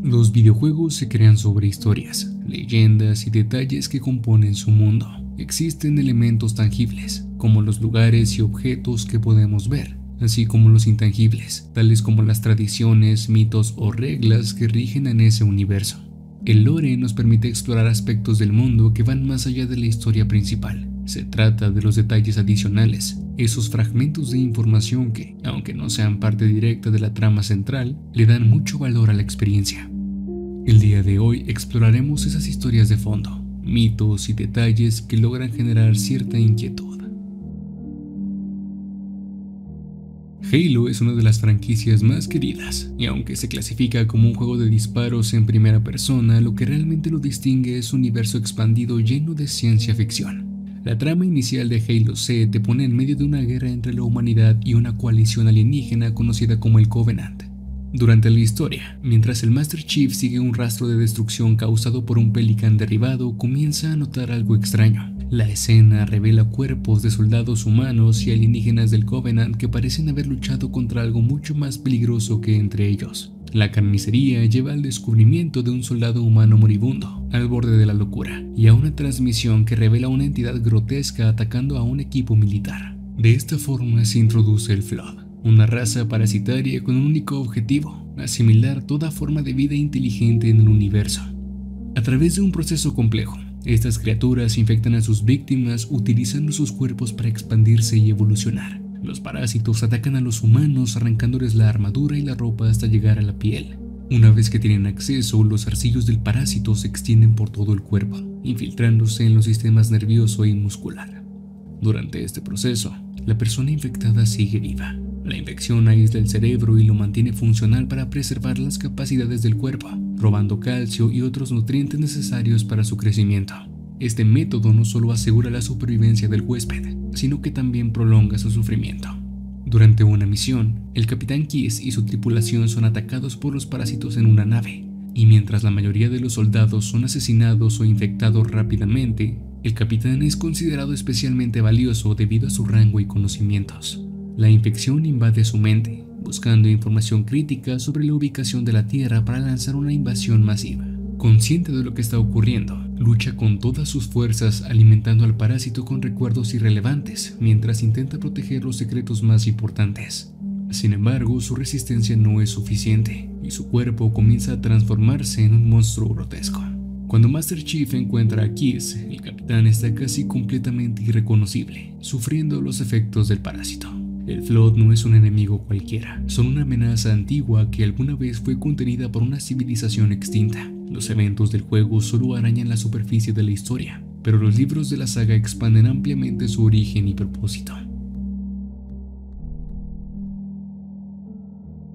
Los videojuegos se crean sobre historias, leyendas y detalles que componen su mundo. Existen elementos tangibles, como los lugares y objetos que podemos ver, así como los intangibles, tales como las tradiciones, mitos o reglas que rigen en ese universo. El lore nos permite explorar aspectos del mundo que van más allá de la historia principal. Se trata de los detalles adicionales, esos fragmentos de información que, aunque no sean parte directa de la trama central, le dan mucho valor a la experiencia. El día de hoy exploraremos esas historias de fondo, mitos y detalles que logran generar cierta inquietud. Halo es una de las franquicias más queridas, y aunque se clasifica como un juego de disparos en primera persona, lo que realmente lo distingue es su universo expandido lleno de ciencia ficción. La trama inicial de Halo C te pone en medio de una guerra entre la humanidad y una coalición alienígena conocida como el Covenant. Durante la historia, mientras el Master Chief sigue un rastro de destrucción causado por un Pelican derribado, comienza a notar algo extraño. La escena revela cuerpos de soldados humanos y alienígenas del Covenant que parecen haber luchado contra algo mucho más peligroso que entre ellos. La carnicería lleva al descubrimiento de un soldado humano moribundo, al borde de la locura, y a una transmisión que revela una entidad grotesca atacando a un equipo militar. De esta forma se introduce el Flood, una raza parasitaria con un único objetivo: asimilar toda forma de vida inteligente en el universo. A través de un proceso complejo, estas criaturas infectan a sus víctimas utilizando sus cuerpos para expandirse y evolucionar. Los parásitos atacan a los humanos arrancándoles la armadura y la ropa hasta llegar a la piel. Una vez que tienen acceso, los zarcillos del parásito se extienden por todo el cuerpo, infiltrándose en los sistemas nervioso y muscular. Durante este proceso, la persona infectada sigue viva. La infección aísla el cerebro y lo mantiene funcional para preservar las capacidades del cuerpo, robando calcio y otros nutrientes necesarios para su crecimiento. Este método no solo asegura la supervivencia del huésped, sino que también prolonga su sufrimiento. Durante una misión, el Capitán Keyes y su tripulación son atacados por los parásitos en una nave, y mientras la mayoría de los soldados son asesinados o infectados rápidamente, el capitán es considerado especialmente valioso debido a su rango y conocimientos. La infección invade su mente, buscando información crítica sobre la ubicación de la Tierra para lanzar una invasión masiva. Consciente de lo que está ocurriendo, lucha con todas sus fuerzas alimentando al parásito con recuerdos irrelevantes mientras intenta proteger los secretos más importantes. Sin embargo, su resistencia no es suficiente y su cuerpo comienza a transformarse en un monstruo grotesco. Cuando Master Chief encuentra a Keyes, el capitán está casi completamente irreconocible, sufriendo los efectos del parásito. El Flood no es un enemigo cualquiera, son una amenaza antigua que alguna vez fue contenida por una civilización extinta. Los eventos del juego solo arañan la superficie de la historia, pero los libros de la saga expanden ampliamente su origen y propósito.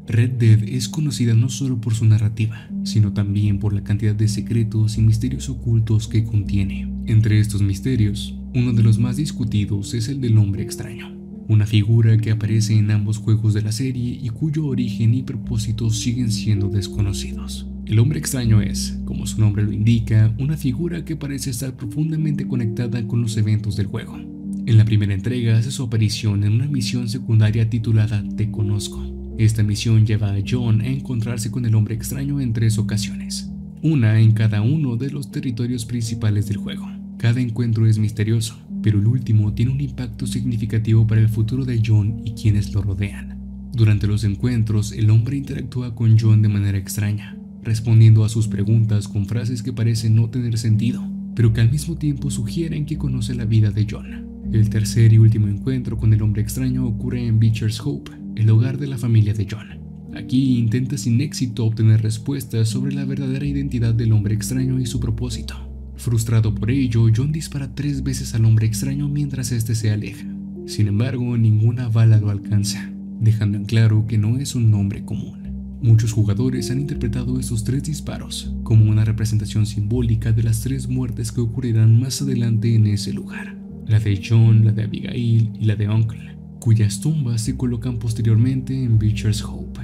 Red Dead es conocida no solo por su narrativa, sino también por la cantidad de secretos y misterios ocultos que contiene. Entre estos misterios, uno de los más discutidos es el del hombre extraño, una figura que aparece en ambos juegos de la serie y cuyo origen y propósito siguen siendo desconocidos. El hombre extraño es, como su nombre lo indica, una figura que parece estar profundamente conectada con los eventos del juego. En la primera entrega hace su aparición en una misión secundaria titulada Te Conozco. Esta misión lleva a John a encontrarse con el hombre extraño en 3 ocasiones, una en cada uno de los territorios principales del juego. Cada encuentro es misterioso, pero el último tiene un impacto significativo para el futuro de John y quienes lo rodean. Durante los encuentros, el hombre interactúa con John de manera extraña, respondiendo a sus preguntas con frases que parecen no tener sentido, pero que al mismo tiempo sugieren que conoce la vida de John. El tercer y último encuentro con el hombre extraño ocurre en Beecher's Hope, el hogar de la familia de John. Aquí intenta sin éxito obtener respuestas sobre la verdadera identidad del hombre extraño y su propósito. Frustrado por ello, John dispara 3 veces al hombre extraño mientras este se aleja. Sin embargo, ninguna bala lo alcanza, dejando en claro que no es un hombre común. Muchos jugadores han interpretado estos 3 disparos como una representación simbólica de las 3 muertes que ocurrirán más adelante en ese lugar: la de John, la de Abigail y la de Uncle, cuyas tumbas se colocan posteriormente en Beecher's Hope.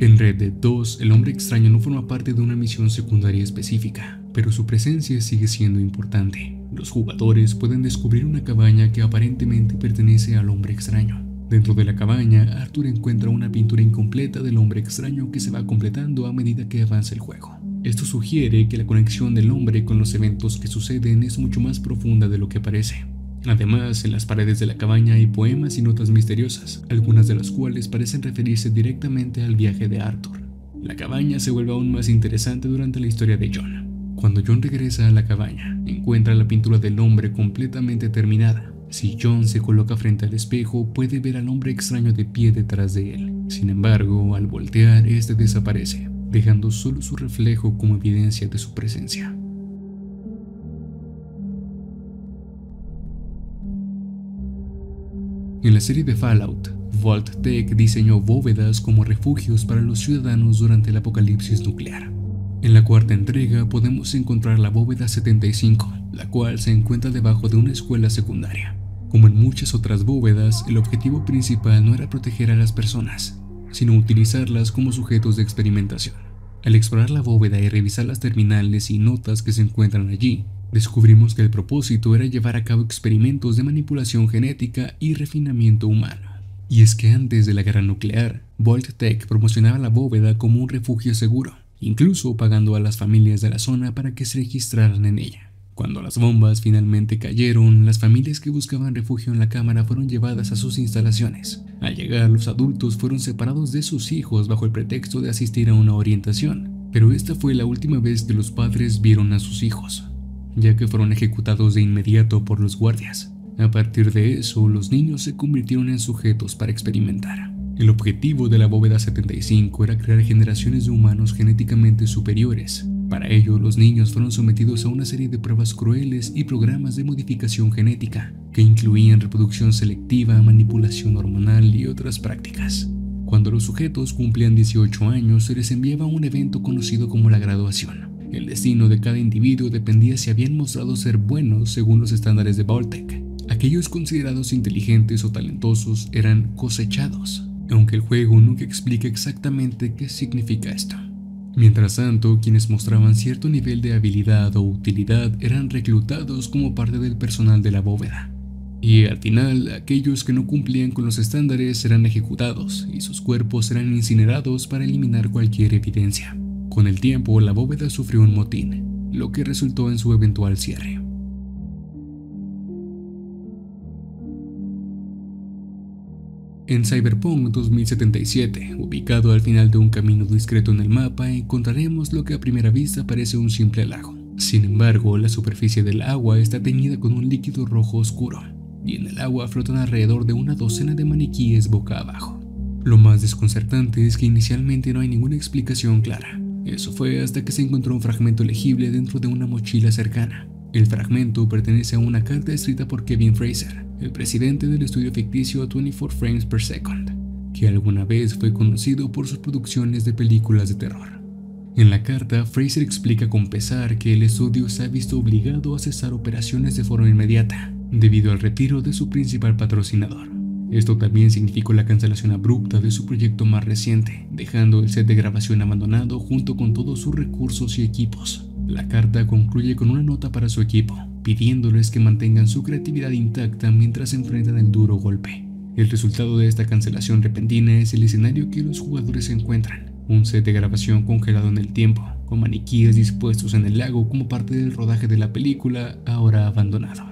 En Red Dead 2, el hombre extraño no forma parte de una misión secundaria específica, pero su presencia sigue siendo importante. Los jugadores pueden descubrir una cabaña que aparentemente pertenece al hombre extraño, Dentro de la cabaña, Arthur encuentra una pintura incompleta del hombre extraño que se va completando a medida que avanza el juego. Esto sugiere que la conexión del hombre con los eventos que suceden es mucho más profunda de lo que parece. Además, en las paredes de la cabaña hay poemas y notas misteriosas, algunas de las cuales parecen referirse directamente al viaje de Arthur. La cabaña se vuelve aún más interesante durante la historia de John. Cuando John regresa a la cabaña, encuentra la pintura del hombre completamente terminada. Si John se coloca frente al espejo, puede ver al hombre extraño de pie detrás de él. Sin embargo, al voltear, este desaparece, dejando solo su reflejo como evidencia de su presencia. En la serie de Fallout, Vault-Tec diseñó bóvedas como refugios para los ciudadanos durante el apocalipsis nuclear. En la cuarta entrega podemos encontrar la bóveda 75, la cual se encuentra debajo de una escuela secundaria. Como en muchas otras bóvedas, el objetivo principal no era proteger a las personas, sino utilizarlas como sujetos de experimentación. Al explorar la bóveda y revisar las terminales y notas que se encuentran allí, descubrimos que el propósito era llevar a cabo experimentos de manipulación genética y refinamiento humano. Y es que antes de la guerra nuclear, Vault-Tec promocionaba la bóveda como un refugio seguro, incluso pagando a las familias de la zona para que se registraran en ella. Cuando las bombas finalmente cayeron, las familias que buscaban refugio en la cámara fueron llevadas a sus instalaciones. Al llegar, los adultos fueron separados de sus hijos bajo el pretexto de asistir a una orientación, pero esta fue la última vez que los padres vieron a sus hijos, ya que fueron ejecutados de inmediato por los guardias. A partir de eso, los niños se convirtieron en sujetos para experimentar. El objetivo de la bóveda 75 era crear generaciones de humanos genéticamente superiores. Para ello, los niños fueron sometidos a una serie de pruebas crueles y programas de modificación genética, que incluían reproducción selectiva, manipulación hormonal y otras prácticas. Cuando los sujetos cumplían 18 años, se les enviaba a un evento conocido como la graduación. El destino de cada individuo dependía si habían mostrado ser buenos según los estándares de Vault-Tec. Aquellos considerados inteligentes o talentosos eran cosechados, aunque el juego nunca explica exactamente qué significa esto. Mientras tanto, quienes mostraban cierto nivel de habilidad o utilidad eran reclutados como parte del personal de la bóveda. Y al final, aquellos que no cumplían con los estándares eran ejecutados y sus cuerpos eran incinerados para eliminar cualquier evidencia. Con el tiempo, la bóveda sufrió un motín, lo que resultó en su eventual cierre. En Cyberpunk 2077, ubicado al final de un camino discreto en el mapa, encontraremos lo que a primera vista parece un simple lago. Sin embargo, la superficie del agua está teñida con un líquido rojo oscuro, y en el agua flotan alrededor de una docena de maniquíes boca abajo. Lo más desconcertante es que inicialmente no hay ninguna explicación clara. Eso fue hasta que se encontró un fragmento legible dentro de una mochila cercana. El fragmento pertenece a una carta escrita por Kevin Fraser, el presidente del estudio ficticio 24 Frames per Second, que alguna vez fue conocido por sus producciones de películas de terror. En la carta, Fraser explica con pesar que el estudio se ha visto obligado a cesar operaciones de forma inmediata, debido al retiro de su principal patrocinador. Esto también significó la cancelación abrupta de su proyecto más reciente, dejando el set de grabación abandonado junto con todos sus recursos y equipos. La carta concluye con una nota para su equipo, pidiéndoles que mantengan su creatividad intacta mientras enfrentan el duro golpe. El resultado de esta cancelación repentina es el escenario que los jugadores se encuentran, un set de grabación congelado en el tiempo, con maniquíes dispuestos en el lago como parte del rodaje de la película, ahora abandonado.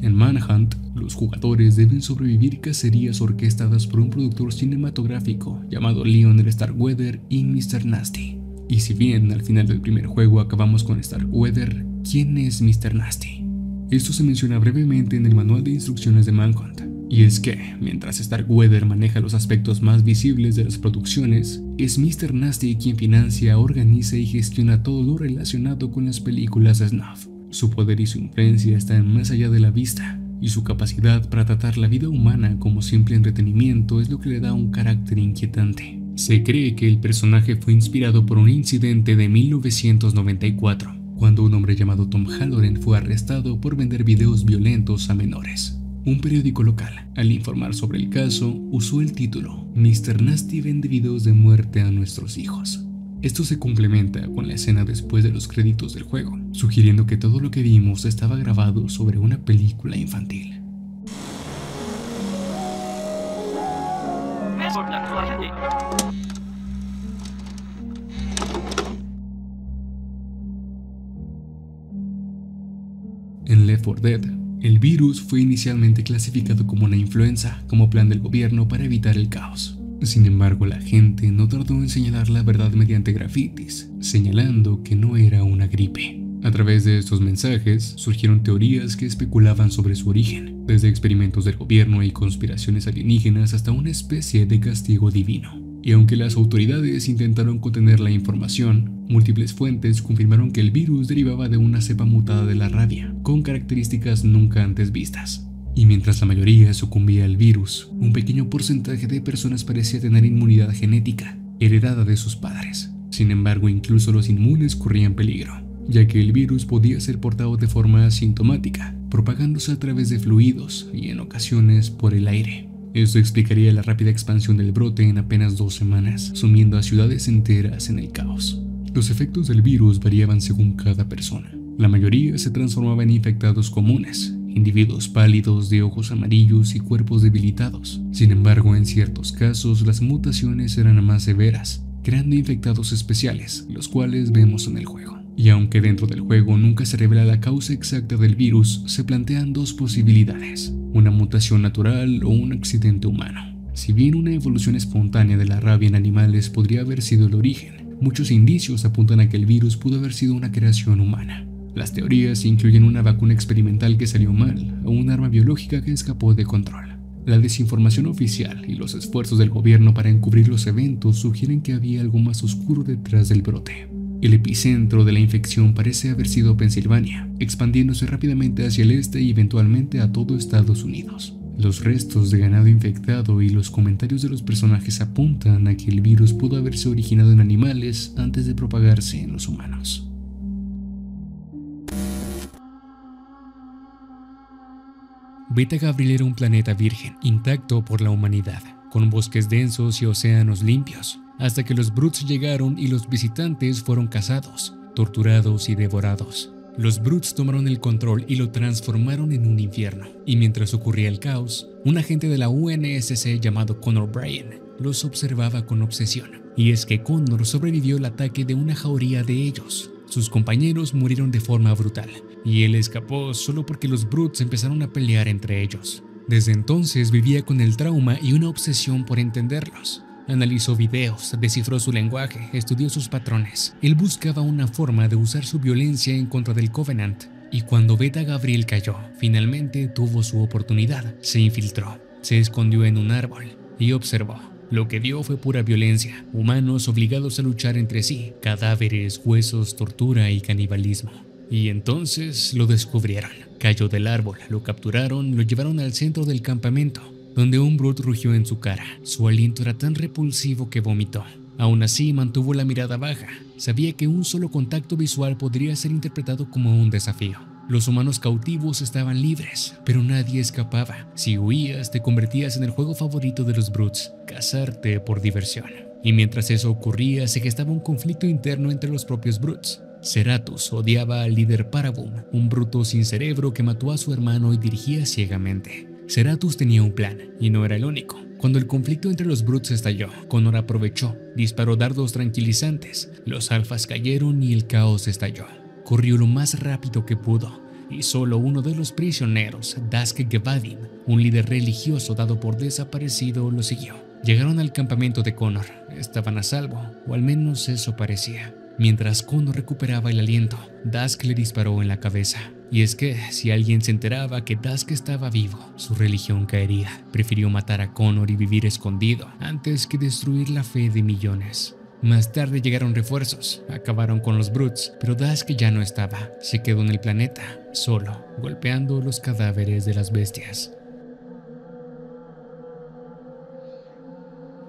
En Manhunt, los jugadores deben sobrevivir cacerías orquestadas por un productor cinematográfico llamado Lionel Starkweather y Mr. Nasty. Y si bien al final del primer juego acabamos con Starkweather, ¿quién es Mr. Nasty? Esto se menciona brevemente en el manual de instrucciones de Manhunt, y es que, mientras Starkweather maneja los aspectos más visibles de las producciones, es Mr. Nasty quien financia, organiza y gestiona todo lo relacionado con las películas de snuff. Su poder y su influencia están más allá de la vista, y su capacidad para tratar la vida humana como simple entretenimiento es lo que le da un carácter inquietante. Se cree que el personaje fue inspirado por un incidente de 1994, cuando un hombre llamado Tom Halloran fue arrestado por vender videos violentos a menores. Un periódico local, al informar sobre el caso, usó el título "Mr. Nasty vende videos de muerte a nuestros hijos". Esto se complementa con la escena después de los créditos del juego, sugiriendo que todo lo que vimos estaba grabado sobre una película infantil. En Left 4 Dead, el virus fue inicialmente clasificado como una influenza, como plan del gobierno para evitar el caos. Sin embargo, la gente no tardó en señalar la verdad mediante grafitis, señalando que no era una gripe. A través de estos mensajes surgieron teorías que especulaban sobre su origen, desde experimentos del gobierno y conspiraciones alienígenas hasta una especie de castigo divino. Y aunque las autoridades intentaron contener la información, múltiples fuentes confirmaron que el virus derivaba de una cepa mutada de la rabia, con características nunca antes vistas. Y mientras la mayoría sucumbía al virus, un pequeño porcentaje de personas parecía tener inmunidad genética, heredada de sus padres. Sin embargo, incluso los inmunes corrían peligro, ya que el virus podía ser portado de forma asintomática, propagándose a través de fluidos y en ocasiones por el aire. Esto explicaría la rápida expansión del brote en apenas 2 semanas, sumiendo a ciudades enteras en el caos. Los efectos del virus variaban según cada persona. La mayoría se transformaba en infectados comunes, individuos pálidos de ojos amarillos y cuerpos debilitados. Sin embargo, en ciertos casos las mutaciones eran más severas, creando infectados especiales, los cuales vemos en el juego. Y aunque dentro del juego nunca se revela la causa exacta del virus, se plantean dos posibilidades: una mutación natural o un accidente humano. Si bien una evolución espontánea de la rabia en animales podría haber sido el origen, muchos indicios apuntan a que el virus pudo haber sido una creación humana. Las teorías incluyen una vacuna experimental que salió mal o un arma biológica que escapó de control. La desinformación oficial y los esfuerzos del gobierno para encubrir los eventos sugieren que había algo más oscuro detrás del brote. El epicentro de la infección parece haber sido Pensilvania, expandiéndose rápidamente hacia el este y eventualmente a todo Estados Unidos. Los restos de ganado infectado y los comentarios de los personajes apuntan a que el virus pudo haberse originado en animales antes de propagarse en los humanos. Beta Gabriel era un planeta virgen, intacto por la humanidad, con bosques densos y océanos limpios, hasta que los Brutes llegaron y los visitantes fueron cazados, torturados y devorados. Los Brutes tomaron el control y lo transformaron en un infierno, y mientras ocurría el caos, un agente de la UNSC llamado Connor Bryan los observaba con obsesión. Y es que Connor sobrevivió al ataque de una jauría de ellos. Sus compañeros murieron de forma brutal, y él escapó solo porque los Brutes empezaron a pelear entre ellos. Desde entonces vivía con el trauma y una obsesión por entenderlos. Analizó videos, descifró su lenguaje, estudió sus patrones. Él buscaba una forma de usar su violencia en contra del Covenant. Y cuando Beta Gabriel cayó, finalmente tuvo su oportunidad. Se infiltró, se escondió en un árbol y observó. Lo que vio fue pura violencia, humanos obligados a luchar entre sí, cadáveres, huesos, tortura y canibalismo. Y entonces lo descubrieron. Cayó del árbol, lo capturaron, lo llevaron al centro del campamento, donde un Brute rugió en su cara. Su aliento era tan repulsivo que vomitó. Aún así mantuvo la mirada baja. Sabía que un solo contacto visual podría ser interpretado como un desafío. Los humanos cautivos estaban libres, pero nadie escapaba. Si huías, te convertías en el juego favorito de los Brutes, cazarte por diversión. Y mientras eso ocurría, se gestaba un conflicto interno entre los propios Brutes. Ceratus odiaba al líder Parabum, un bruto sin cerebro que mató a su hermano y dirigía ciegamente. Ceratus tenía un plan, y no era el único. Cuando el conflicto entre los Brutes estalló, Connor aprovechó, disparó dardos tranquilizantes, los alfas cayeron y el caos estalló. Corrió lo más rápido que pudo, y solo uno de los prisioneros, Dusk Gevadim, un líder religioso dado por desaparecido, lo siguió. Llegaron al campamento de Connor, estaban a salvo, o al menos eso parecía. Mientras Connor recuperaba el aliento, Dusk le disparó en la cabeza. Y es que, si alguien se enteraba que Dusk estaba vivo, su religión caería. Prefirió matar a Connor y vivir escondido, antes que destruir la fe de millones. Más tarde llegaron refuerzos, acabaron con los Brutes, pero Dusk ya no estaba. Se quedó en el planeta, solo, golpeando los cadáveres de las bestias.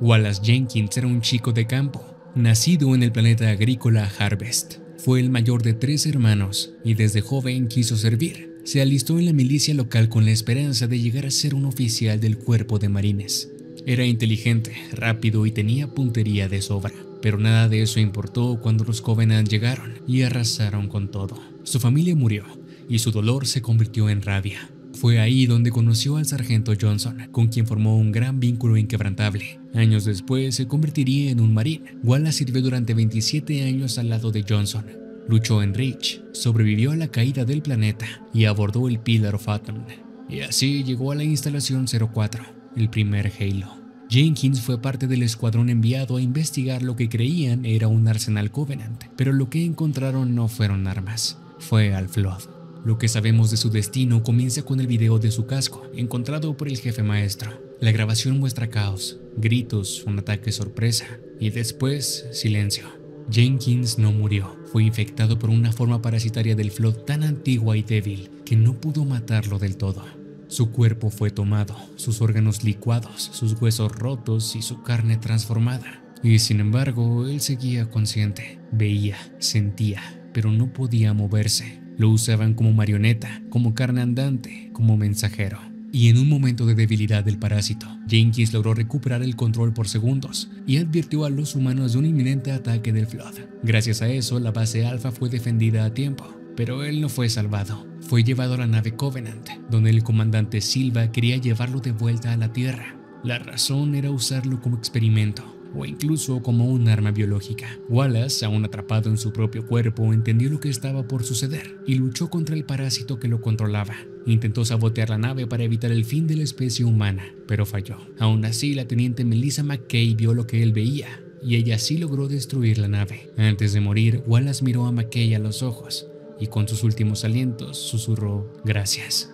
Wallace Jenkins era un chico de campo, nacido en el planeta agrícola Harvest. Fue el mayor de 3 hermanos y desde joven quiso servir. Se alistó en la milicia local con la esperanza de llegar a ser un oficial del cuerpo de marines. Era inteligente, rápido y tenía puntería de sobra. Pero nada de eso importó cuando los Covenant llegaron y arrasaron con todo. Su familia murió y su dolor se convirtió en rabia. Fue ahí donde conoció al sargento Johnson, con quien formó un gran vínculo inquebrantable. Años después se convertiría en un marín. Wallace sirvió durante 27 años al lado de Johnson. Luchó en Reach, sobrevivió a la caída del planeta y abordó el Pillar of Autumn. Y así llegó a la instalación 04, el primer Halo. Jenkins fue parte del escuadrón enviado a investigar lo que creían era un arsenal Covenant, pero lo que encontraron no fueron armas, fue al Flood. Lo que sabemos de su destino comienza con el video de su casco, encontrado por el jefe maestro. La grabación muestra caos, gritos, un ataque sorpresa y después silencio. Jenkins no murió, fue infectado por una forma parasitaria del Flood tan antigua y débil que no pudo matarlo del todo. Su cuerpo fue tomado, sus órganos licuados, sus huesos rotos y su carne transformada. Y sin embargo, él seguía consciente, veía, sentía, pero no podía moverse. Lo usaban como marioneta, como carne andante, como mensajero. Y en un momento de debilidad del parásito, Jenkins logró recuperar el control por segundos y advirtió a los humanos de un inminente ataque del Flood. Gracias a eso, la base Alpha fue defendida a tiempo, pero él no fue salvado. Fue llevado a la nave Covenant, donde el comandante Silva quería llevarlo de vuelta a la Tierra. La razón era usarlo como experimento, o incluso como un arma biológica. Wallace, aún atrapado en su propio cuerpo, entendió lo que estaba por suceder y luchó contra el parásito que lo controlaba. Intentó sabotear la nave para evitar el fin de la especie humana, pero falló. Aún así, la teniente Melissa McKay vio lo que él veía, y ella sí logró destruir la nave. Antes de morir, Wallace miró a McKay a los ojos y con sus últimos alientos susurró gracias.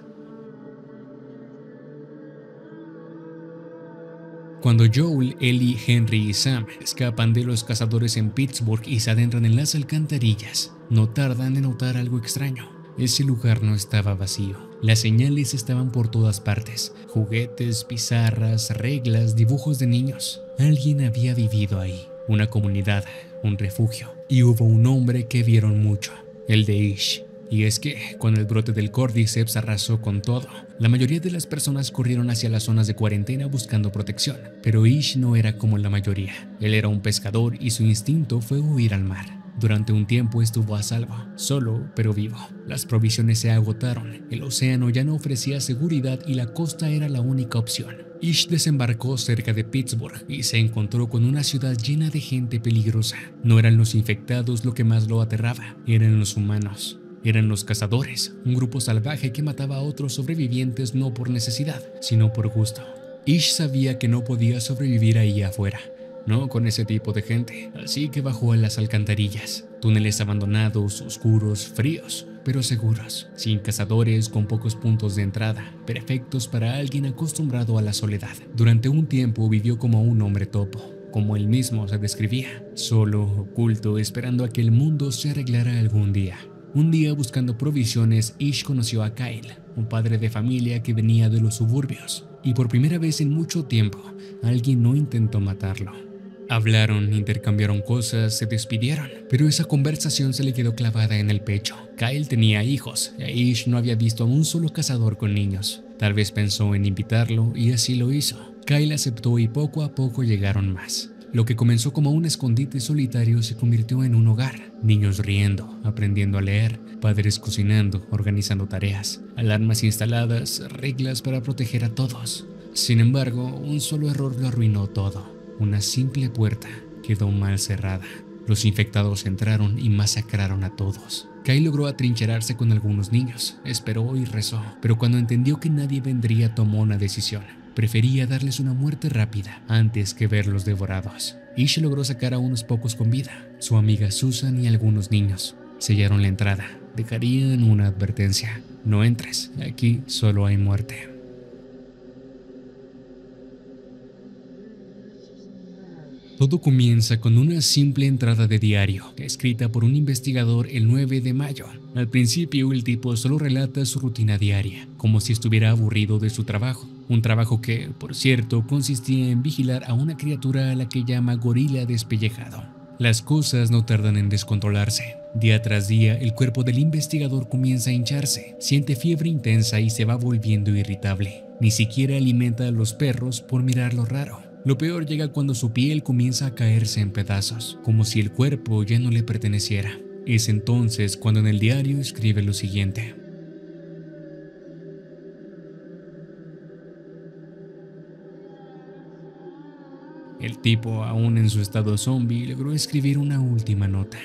Cuando Joel, Ellie, Henry y Sam escapan de los cazadores en Pittsburgh y se adentran en las alcantarillas, no tardan en notar algo extraño. Ese lugar no estaba vacío. Las señales estaban por todas partes. Juguetes, pizarras, reglas, dibujos de niños. Alguien había vivido ahí. Una comunidad, un refugio. Y hubo un hombre que vieron mucho, el de Ish. Y es que, cuando el brote del Cordyceps arrasó con todo, la mayoría de las personas corrieron hacia las zonas de cuarentena buscando protección. Pero Ish no era como la mayoría. Él era un pescador y su instinto fue huir al mar. Durante un tiempo estuvo a salvo, solo pero vivo. Las provisiones se agotaron, el océano ya no ofrecía seguridad y la costa era la única opción. Ish desembarcó cerca de Pittsburgh y se encontró con una ciudad llena de gente peligrosa. No eran los infectados lo que más lo aterraba, eran los humanos. Eran los cazadores, un grupo salvaje que mataba a otros sobrevivientes no por necesidad, sino por gusto. Ish sabía que no podía sobrevivir ahí afuera, no con ese tipo de gente, así que bajó a las alcantarillas, túneles abandonados, oscuros, fríos, pero seguros, sin cazadores, con pocos puntos de entrada, perfectos para alguien acostumbrado a la soledad. Durante un tiempo vivió como un hombre topo, como él mismo se describía, solo, oculto, esperando a que el mundo se arreglara algún día. Un día, buscando provisiones, Ish conoció a Kyle, un padre de familia que venía de los suburbios, y por primera vez en mucho tiempo, alguien no intentó matarlo. Hablaron, intercambiaron cosas, se despidieron, pero esa conversación se le quedó clavada en el pecho. Kyle tenía hijos, e Ish no había visto a un solo cazador con niños. Tal vez pensó en invitarlo, y así lo hizo. Kyle aceptó y poco a poco llegaron más. Lo que comenzó como un escondite solitario se convirtió en un hogar. Niños riendo, aprendiendo a leer, padres cocinando, organizando tareas, alarmas instaladas, reglas para proteger a todos. Sin embargo, un solo error lo arruinó todo. Una simple puerta quedó mal cerrada. Los infectados entraron y masacraron a todos. Kyle logró atrincherarse con algunos niños, esperó y rezó, pero cuando entendió que nadie vendría tomó una decisión. Prefería darles una muerte rápida antes que verlos devorados. Ish logró sacar a unos pocos con vida, su amiga Susan y algunos niños. Sellaron la entrada, dejarían una advertencia: no entres, aquí solo hay muerte. Todo comienza con una simple entrada de diario, escrita por un investigador el 9 de mayo. Al principio, el tipo solo relata su rutina diaria, como si estuviera aburrido de su trabajo. Un trabajo que, por cierto, consistía en vigilar a una criatura a la que llama gorila despellejado. Las cosas no tardan en descontrolarse. Día tras día, el cuerpo del investigador comienza a hincharse, siente fiebre intensa y se va volviendo irritable. Ni siquiera alimenta a los perros por mirarlo raro. Lo peor llega cuando su piel comienza a caerse en pedazos, como si el cuerpo ya no le perteneciera. Es entonces cuando en el diario escribe lo siguiente: el tipo, aún en su estado zombie, logró escribir una última nota.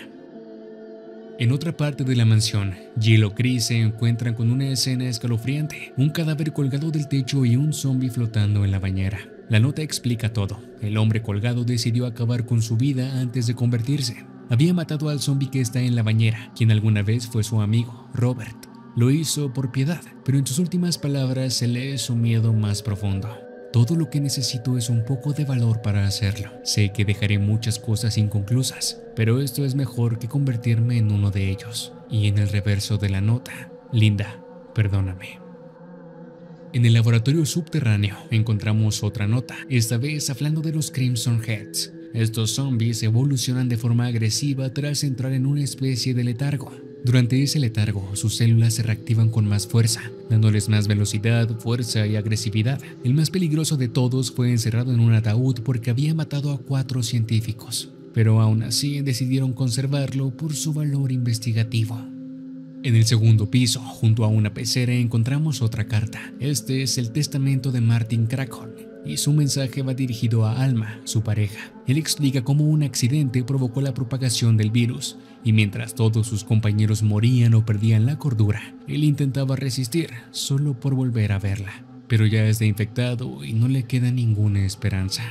En otra parte de la mansión, Jill y Chris se encuentran con una escena escalofriante, un cadáver colgado del techo y un zombie flotando en la bañera. La nota explica todo. El hombre colgado decidió acabar con su vida antes de convertirse. Había matado al zombie que está en la bañera, quien alguna vez fue su amigo, Robert. Lo hizo por piedad, pero en sus últimas palabras se lee su miedo más profundo. Todo lo que necesito es un poco de valor para hacerlo. Sé que dejaré muchas cosas inconclusas, pero esto es mejor que convertirme en uno de ellos. Y en el reverso de la nota: Linda, perdóname. En el laboratorio subterráneo encontramos otra nota, esta vez hablando de los Crimson Heads. Estos zombies evolucionan de forma agresiva tras entrar en una especie de letargo. Durante ese letargo, sus células se reactivan con más fuerza, dándoles más velocidad, fuerza y agresividad. El más peligroso de todos fue encerrado en un ataúd porque había matado a 4 científicos, pero aún así decidieron conservarlo por su valor investigativo. En el segundo piso, junto a una pecera, encontramos otra carta. Este es el testamento de Martin Crackhorn, y su mensaje va dirigido a Alma, su pareja. Él explica cómo un accidente provocó la propagación del virus, y mientras todos sus compañeros morían o perdían la cordura, él intentaba resistir, solo por volver a verla. Pero ya está infectado y no le queda ninguna esperanza.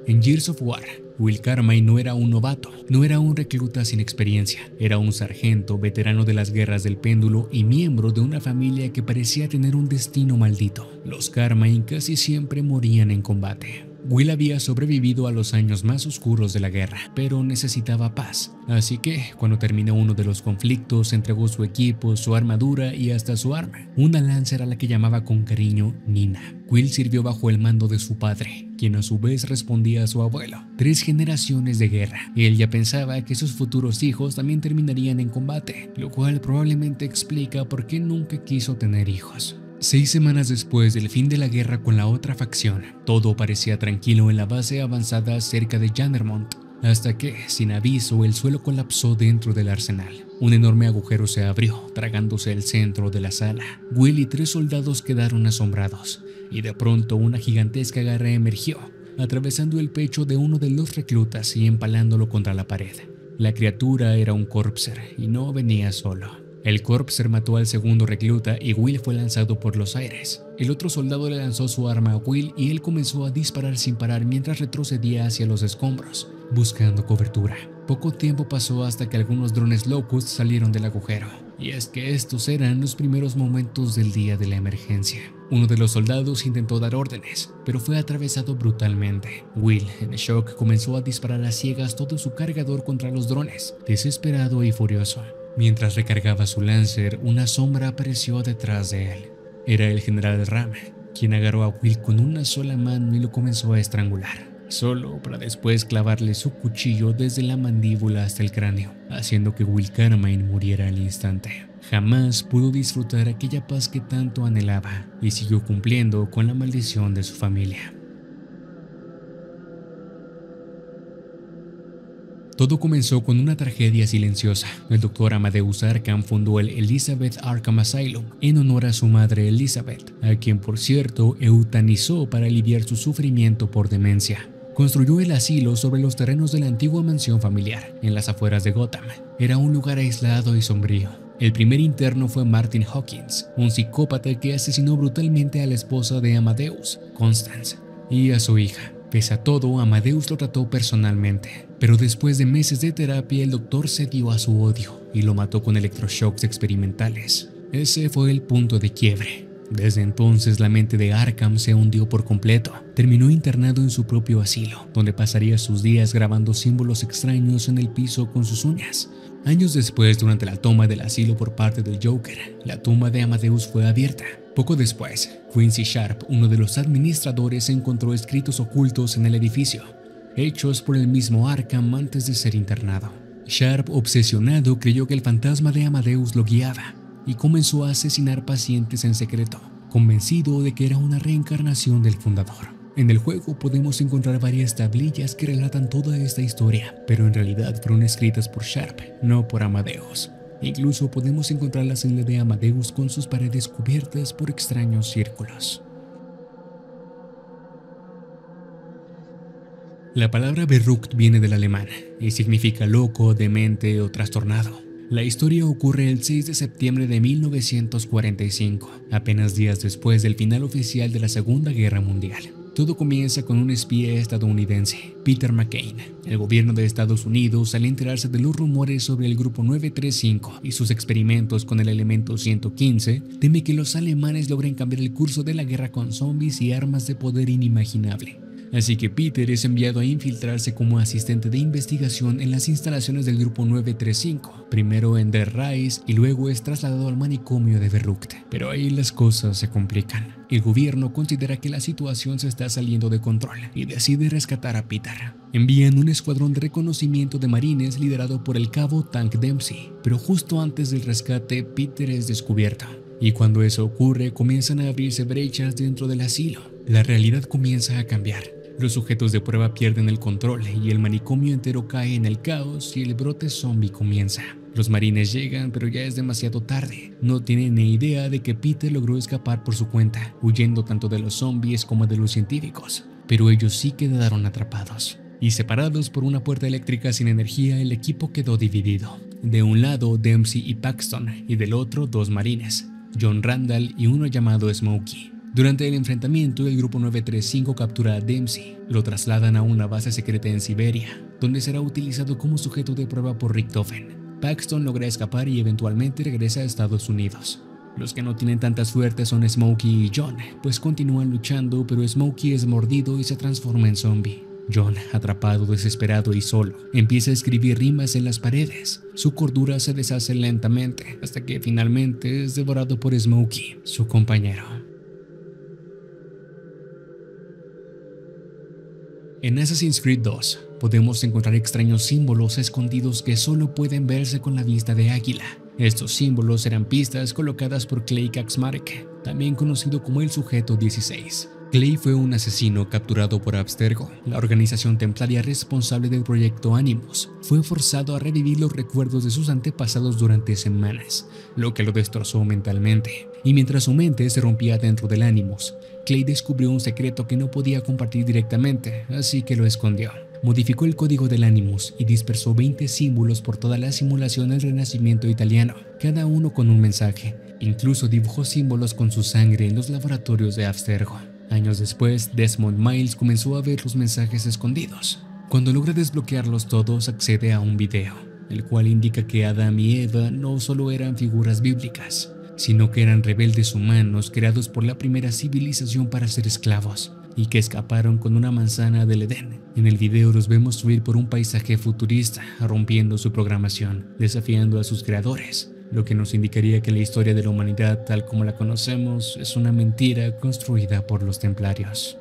En Gears of War, Will Carmine no era un novato, no era un recluta sin experiencia, era un sargento veterano de las guerras del péndulo y miembro de una familia que parecía tener un destino maldito. Los Carmine casi siempre morían en combate. Will había sobrevivido a los años más oscuros de la guerra, pero necesitaba paz. Así que, cuando terminó uno de los conflictos, entregó su equipo, su armadura y hasta su arma, una Lancer a la que llamaba con cariño Nina. Will sirvió bajo el mando de su padre, quien a su vez respondía a su abuelo. 3 generaciones de guerra. Él ya pensaba que sus futuros hijos también terminarían en combate, lo cual probablemente explica por qué nunca quiso tener hijos. 6 semanas después del fin de la guerra con la otra facción, todo parecía tranquilo en la base avanzada cerca de Jandermont, hasta que, sin aviso, el suelo colapsó dentro del arsenal. Un enorme agujero se abrió, tragándose el centro de la sala. Will y 3 soldados quedaron asombrados, y de pronto una gigantesca garra emergió, atravesando el pecho de uno de los reclutas y empalándolo contra la pared. La criatura era un Corpser y no venía solo. El Corpser mató al segundo recluta y Will fue lanzado por los aires. El otro soldado le lanzó su arma a Will y él comenzó a disparar sin parar mientras retrocedía hacia los escombros, buscando cobertura. Poco tiempo pasó hasta que algunos drones Locust salieron del agujero. Y es que estos eran los primeros momentos del día de la emergencia. Uno de los soldados intentó dar órdenes, pero fue atravesado brutalmente. Will, en shock, comenzó a disparar a ciegas todo su cargador contra los drones, desesperado y furioso. Mientras recargaba su Lancer, una sombra apareció detrás de él. Era el general Ram, quien agarró a Will con una sola mano y lo comenzó a estrangular, solo para después clavarle su cuchillo desde la mandíbula hasta el cráneo, haciendo que Will Carmine muriera al instante. Jamás pudo disfrutar aquella paz que tanto anhelaba y siguió cumpliendo con la maldición de su familia. Todo comenzó con una tragedia silenciosa. El Dr. Amadeus Arkham fundó el Elizabeth Arkham Asylum en honor a su madre Elizabeth, a quien por cierto eutanizó para aliviar su sufrimiento por demencia. Construyó el asilo sobre los terrenos de la antigua mansión familiar, en las afueras de Gotham. Era un lugar aislado y sombrío. El primer interno fue Martin Hawkins, un psicópata que asesinó brutalmente a la esposa de Amadeus, Constance, y a su hija. Pese a todo, Amadeus lo trató personalmente, pero después de meses de terapia el doctor cedió a su odio y lo mató con electroshocks experimentales. Ese fue el punto de quiebre. Desde entonces la mente de Arkham se hundió por completo. Terminó internado en su propio asilo, donde pasaría sus días grabando símbolos extraños en el piso con sus uñas. Años después, durante la toma del asilo por parte del Joker, la tumba de Amadeus fue abierta. Poco después, Quincy Sharp, uno de los administradores, encontró escritos ocultos en el edificio, hechos por el mismo Arkham antes de ser internado. Sharp, obsesionado, creyó que el fantasma de Amadeus lo guiaba y comenzó a asesinar pacientes en secreto, convencido de que era una reencarnación del fundador. En el juego podemos encontrar varias tablillas que relatan toda esta historia, pero en realidad fueron escritas por Sharp, no por Amadeus. Incluso podemos encontrar la celda de Amadeus con sus paredes cubiertas por extraños círculos. La palabra Verrückt viene del alemán y significa loco, demente o trastornado. La historia ocurre el 6 de septiembre de 1945, apenas días después del final oficial de la Segunda Guerra Mundial. Todo comienza con un espía estadounidense, Peter McCain. El gobierno de Estados Unidos, al enterarse de los rumores sobre el Grupo 935 y sus experimentos con el elemento 115, teme que los alemanes logren cambiar el curso de la guerra con zombies y armas de poder inimaginable. Así que Peter es enviado a infiltrarse como asistente de investigación en las instalaciones del Grupo 935, primero en Der Reis y luego es trasladado al manicomio de Verrückt. Pero ahí las cosas se complican. El gobierno considera que la situación se está saliendo de control y decide rescatar a Peter. Envían un escuadrón de reconocimiento de marines liderado por el cabo Tank Dempsey, pero justo antes del rescate Peter es descubierto. Y cuando eso ocurre, comienzan a abrirse brechas dentro del asilo. La realidad comienza a cambiar. Los sujetos de prueba pierden el control y el manicomio entero cae en el caos y el brote zombie comienza. Los marines llegan, pero ya es demasiado tarde. No tienen ni idea de que Peter logró escapar por su cuenta, huyendo tanto de los zombies como de los científicos. Pero ellos sí quedaron atrapados. Y separados por una puerta eléctrica sin energía, el equipo quedó dividido. De un lado Dempsey y Paxton, y del otro dos marines, John Randall y uno llamado Smokey. Durante el enfrentamiento, el Grupo 935 captura a Dempsey, lo trasladan a una base secreta en Siberia, donde será utilizado como sujeto de prueba por Richthofen. Paxton logra escapar y eventualmente regresa a Estados Unidos. Los que no tienen tanta suerte son Smokey y John, pues continúan luchando, pero Smokey es mordido y se transforma en zombie. John, atrapado, desesperado y solo, empieza a escribir rimas en las paredes. Su cordura se deshace lentamente, hasta que finalmente es devorado por Smokey, su compañero. En Assassin's Creed 2 podemos encontrar extraños símbolos escondidos que solo pueden verse con la vista de águila. Estos símbolos eran pistas colocadas por Clay Kaczmarek, también conocido como el Sujeto 16. Clay fue un asesino capturado por Abstergo, la organización templaria responsable del proyecto Animus. Fue forzado a revivir los recuerdos de sus antepasados durante semanas, lo que lo destrozó mentalmente. Y mientras su mente se rompía dentro del Animus, Clay descubrió un secreto que no podía compartir directamente, así que lo escondió. Modificó el código del Animus y dispersó 20 símbolos por toda la simulación del Renacimiento italiano, cada uno con un mensaje. Incluso dibujó símbolos con su sangre en los laboratorios de Abstergo. Años después, Desmond Miles comenzó a ver los mensajes escondidos. Cuando logra desbloquearlos todos, accede a un video, el cual indica que Adán y Eva no solo eran figuras bíblicas, sino que eran rebeldes humanos creados por la primera civilización para ser esclavos, y que escaparon con una manzana del Edén. En el video los vemos subir por un paisaje futurista, rompiendo su programación, desafiando a sus creadores, lo que nos indicaría que la historia de la humanidad tal como la conocemos es una mentira construida por los templarios.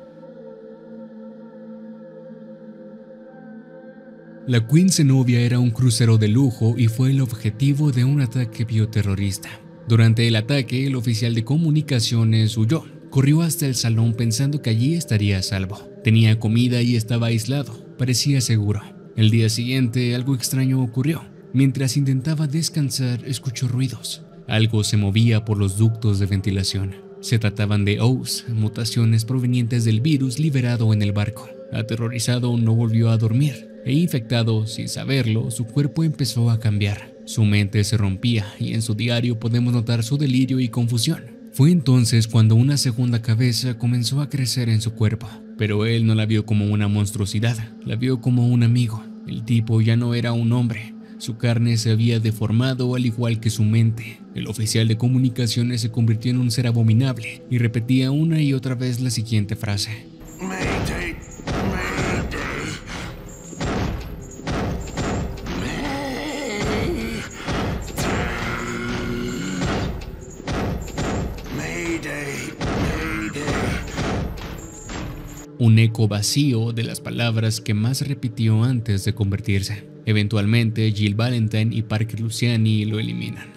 La Queen Zenobia era un crucero de lujo y fue el objetivo de un ataque bioterrorista. Durante el ataque, el oficial de comunicaciones huyó. Corrió hasta el salón pensando que allí estaría a salvo. Tenía comida y estaba aislado. Parecía seguro. El día siguiente, algo extraño ocurrió. Mientras intentaba descansar, escuchó ruidos. Algo se movía por los ductos de ventilación. Se trataban de OOS, mutaciones provenientes del virus liberado en el barco. Aterrorizado, no volvió a dormir. E infectado, sin saberlo, su cuerpo empezó a cambiar. Su mente se rompía y en su diario podemos notar su delirio y confusión. Fue entonces cuando una segunda cabeza comenzó a crecer en su cuerpo, pero él no la vio como una monstruosidad, la vio como un amigo. El tipo ya no era un hombre, su carne se había deformado al igual que su mente. El oficial de comunicaciones se convirtió en un ser abominable y repetía una y otra vez la siguiente frase: Mayday, Mayday, Mayday, Mayday. Un eco vacío de las palabras que más repitió antes de convertirse. Eventualmente, Jill Valentine y Parker Luciani lo eliminan.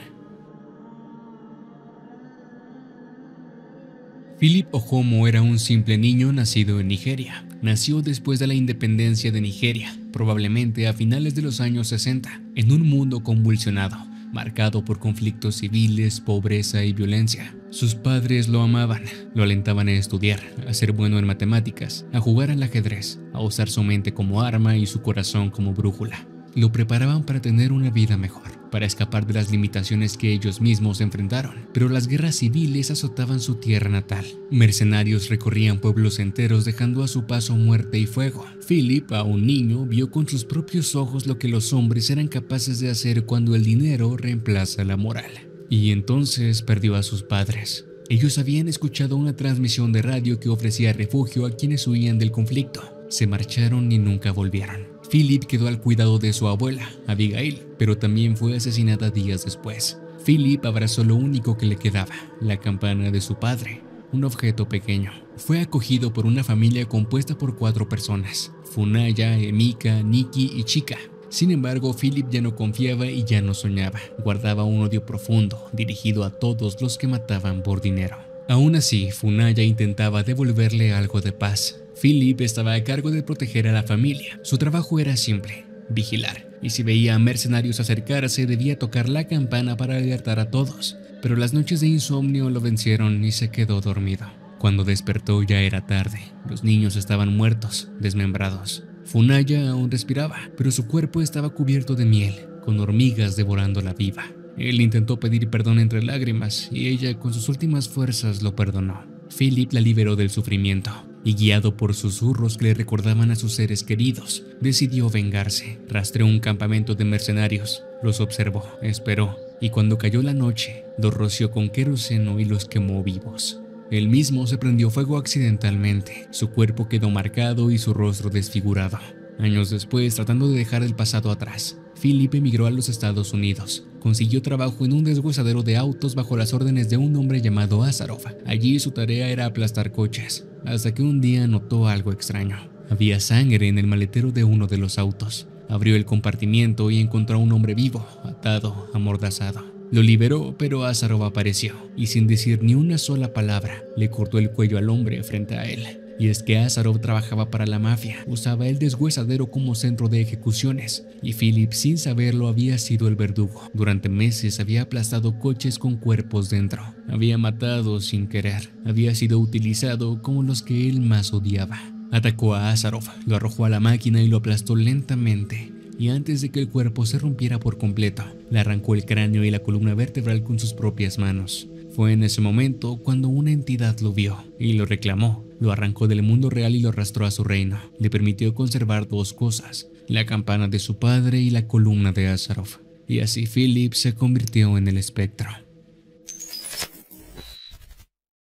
Philip Ojomo era un simple niño nacido en Nigeria. Nació después de la independencia de Nigeria, probablemente a finales de los años 60, en un mundo convulsionado, marcado por conflictos civiles, pobreza y violencia. Sus padres lo amaban, lo alentaban a estudiar, a ser bueno en matemáticas, a jugar al ajedrez, a usar su mente como arma y su corazón como brújula. Lo preparaban para tener una vida mejor, para escapar de las limitaciones que ellos mismos enfrentaron. Pero las guerras civiles azotaban su tierra natal. Mercenarios recorrían pueblos enteros dejando a su paso muerte y fuego. Philip, aún niño, vio con sus propios ojos lo que los hombres eran capaces de hacer cuando el dinero reemplaza la moral. Y entonces perdió a sus padres. Ellos habían escuchado una transmisión de radio que ofrecía refugio a quienes huían del conflicto. Se marcharon y nunca volvieron. Philip quedó al cuidado de su abuela, Abigail, pero también fue asesinada días después. Philip abrazó lo único que le quedaba, la campana de su padre, un objeto pequeño. Fue acogido por una familia compuesta por 4 personas: Funaya, Emika, Nikki y Chika. Sin embargo, Philip ya no confiaba y ya no soñaba. Guardaba un odio profundo, dirigido a todos los que mataban por dinero. Aún así, Funaya intentaba devolverle algo de paz. Philip estaba a cargo de proteger a la familia. Su trabajo era simple: vigilar. Y si veía a mercenarios acercarse, debía tocar la campana para alertar a todos. Pero las noches de insomnio lo vencieron y se quedó dormido. Cuando despertó ya era tarde. Los niños estaban muertos, desmembrados. Funaya aún respiraba, pero su cuerpo estaba cubierto de miel, con hormigas devorándola viva. Él intentó pedir perdón entre lágrimas y ella con sus últimas fuerzas lo perdonó. Philip la liberó del sufrimiento y, guiado por susurros que le recordaban a sus seres queridos, decidió vengarse. Rastreó un campamento de mercenarios, los observó, esperó y cuando cayó la noche, los roció con queroseno y los quemó vivos. Él mismo se prendió fuego accidentalmente, su cuerpo quedó marcado y su rostro desfigurado. Años después, tratando de dejar el pasado atrás, Philip emigró a los Estados Unidos. Consiguió trabajo en un deshuesadero de autos bajo las órdenes de un hombre llamado Azarov. Allí su tarea era aplastar coches, hasta que un día notó algo extraño. Había sangre en el maletero de uno de los autos. Abrió el compartimiento y encontró a un hombre vivo, atado, amordazado. Lo liberó, pero Azarov apareció y, sin decir ni una sola palabra, le cortó el cuello al hombre frente a él. Y es que Azarov trabajaba para la mafia, usaba el deshuesadero como centro de ejecuciones, y Philip, sin saberlo, había sido el verdugo. Durante meses había aplastado coches con cuerpos dentro, había matado sin querer, había sido utilizado como los que él más odiaba. Atacó a Azarov, lo arrojó a la máquina y lo aplastó lentamente. Y antes de que el cuerpo se rompiera por completo, le arrancó el cráneo y la columna vertebral con sus propias manos. Fue en ese momento cuando una entidad lo vio y lo reclamó. Lo arrancó del mundo real y lo arrastró a su reino. Le permitió conservar 2 cosas: la campana de su padre y la columna de Azarov. Y así Philip se convirtió en el espectro.